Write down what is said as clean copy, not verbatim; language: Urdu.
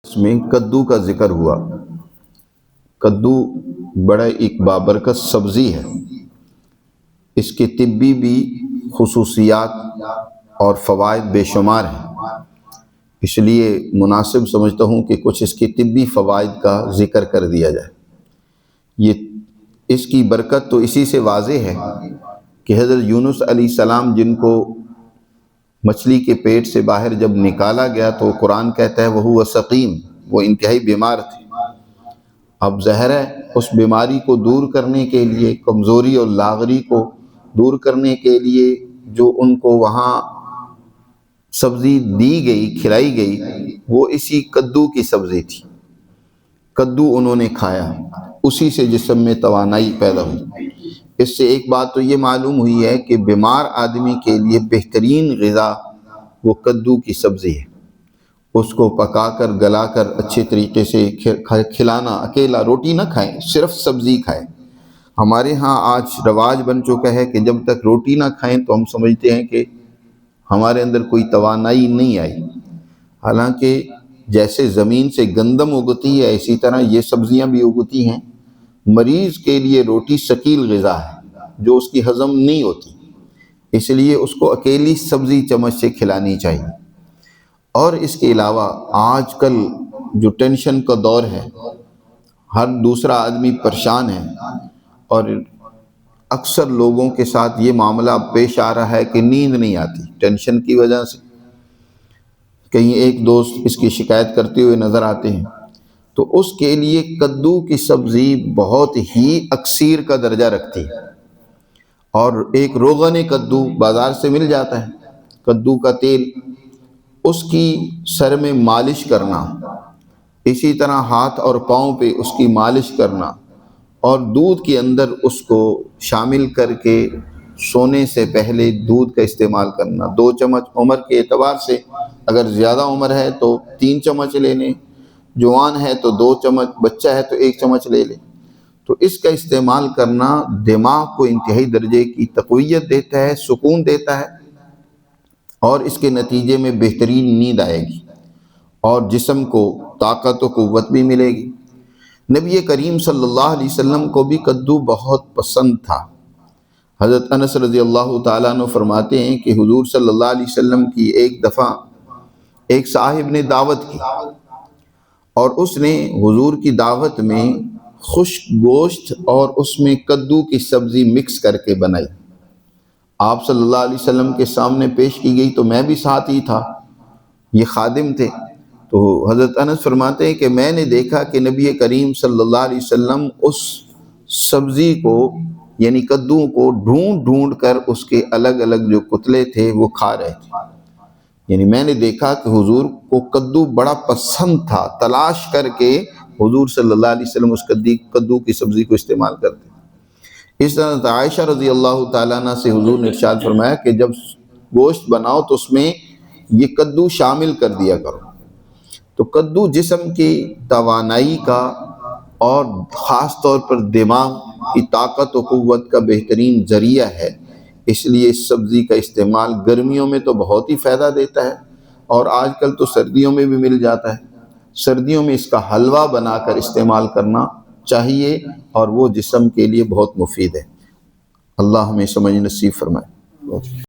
اس میں کدو کا ذکر ہوا۔ کدو بڑا ایک بابرکت سبزی ہے، اس کے طبی بھی خصوصیات اور فوائد بے شمار ہیں، اس لیے مناسب سمجھتا ہوں کہ کچھ اس کے طبی فوائد کا ذکر کر دیا جائے۔ اس کی برکت تو اسی سے واضح ہے کہ حضرت یونس علیہ السلام جن کو مچھلی کے پیٹ سے باہر جب نکالا گیا تو قرآن کہتا ہے وَهُوَ سقیم، وہ انتہائی بیمار تھے۔ اب ظاہر ہے اس بیماری کو دور کرنے کے لیے، کمزوری اور لاغری کو دور کرنے کے لیے جو ان کو وہاں سبزی دی گئی، کھلائی گئی، وہ اسی کدو کی سبزی تھی۔ کدو انہوں نے کھایا، اسی سے جسم میں توانائی پیدا ہوئی۔ اس سے ایک بات تو یہ معلوم ہوئی ہے کہ بیمار آدمی کے لیے بہترین غذا وہ کدو کی سبزی ہے۔ اس کو پکا کر گلا کر اچھے طریقے سے کھلانا، اکیلا روٹی نہ کھائیں، صرف سبزی کھائیں۔ ہمارے ہاں آج رواج بن چکا ہے کہ جب تک روٹی نہ کھائیں تو ہم سمجھتے ہیں کہ ہمارے اندر کوئی توانائی نہیں آئی، حالانکہ جیسے زمین سے گندم اگتی ہے اسی طرح یہ سبزیاں بھی اگتی ہیں۔ مریض کے لیے روٹی ثقیل غذا ہے جو اس کی ہضم نہیں ہوتی، اس لیے اس کو اکیلی سبزی چمچ سے کھلانی چاہیے۔ اور اس کے علاوہ آج کل جو ٹینشن کا دور ہے، ہر دوسرا آدمی پریشان ہے، اور اکثر لوگوں کے ساتھ یہ معاملہ پیش آ رہا ہے کہ نیند نہیں آتی ٹینشن کی وجہ سے۔ کہیں ایک دوست اس کی شکایت کرتے ہوئے نظر آتے ہیں، تو اس کے لیے کدو کی سبزی بہت ہی اکسیر کا درجہ رکھتی ہے۔ اور ایک روغن کدو بازار سے مل جاتا ہے، کدو کا تیل، اس کی سر میں مالش کرنا، اسی طرح ہاتھ اور پاؤں پہ اس کی مالش کرنا، اور دودھ کے اندر اس کو شامل کر کے سونے سے پہلے دودھ کا استعمال کرنا۔ 2 چمچ عمر کے اعتبار سے اگر زیادہ عمر ہے تو 3 چمچ لے لیں، جوان ہے تو 2 چمچ، بچہ ہے تو 1 چمچ لے لیں۔ تو اس کا استعمال کرنا دماغ کو انتہائی درجے کی تقویت دیتا ہے، سکون دیتا ہے، اور اس کے نتیجے میں بہترین نیند آئے گی اور جسم کو طاقت و قوت بھی ملے گی۔ نبی کریم صلی اللہ علیہ وسلم کو بھی کدو بہت پسند تھا۔ حضرت انس رضی اللہ تعالیٰ عنہ فرماتے ہیں کہ حضور صلی اللہ علیہ وسلم کی ایک دفعہ ایک صاحب نے دعوت کی، اور اس نے حضور کی دعوت میں خشک گوشت اور اس میں کدو کی سبزی مکس کر کے بنائی۔ آپ صلی اللہ علیہ وسلم کے سامنے پیش کی گئی تو میں بھی ساتھ ہی تھا، یہ خادم تھے۔ تو حضرت انس فرماتے ہیں کہ میں نے دیکھا کہ نبی کریم صلی اللہ علیہ وسلم اس سبزی کو یعنی کدو کو ڈھونڈ ڈھونڈ کر اس کے الگ الگ جو کتلے تھے وہ کھا رہے تھے۔ یعنی میں نے دیکھا کہ حضور کو کدو بڑا پسند تھا، تلاش کر کے حضور صلی اللہ علیہ وسلم اس کدو کی سبزی کو استعمال کرتے۔ اس طرح عائشہ رضی اللہ تعالیٰ عنہ سے حضور نے ارشاد فرمایا کہ جب گوشت بناؤ تو اس میں یہ کدو شامل کر دیا کرو۔ تو کدو جسم کی توانائی کا اور خاص طور پر دماغ کی طاقت و قوت کا بہترین ذریعہ ہے، اس لیے اس سبزی کا استعمال گرمیوں میں تو بہت ہی فائدہ دیتا ہے، اور آج کل تو سردیوں میں بھی مل جاتا ہے۔ سردیوں میں اس کا حلوہ بنا کر استعمال کرنا چاہیے، اور وہ جسم کے لیے بہت مفید ہے۔ اللہ ہمیں سمجھ نصیب فرمائے۔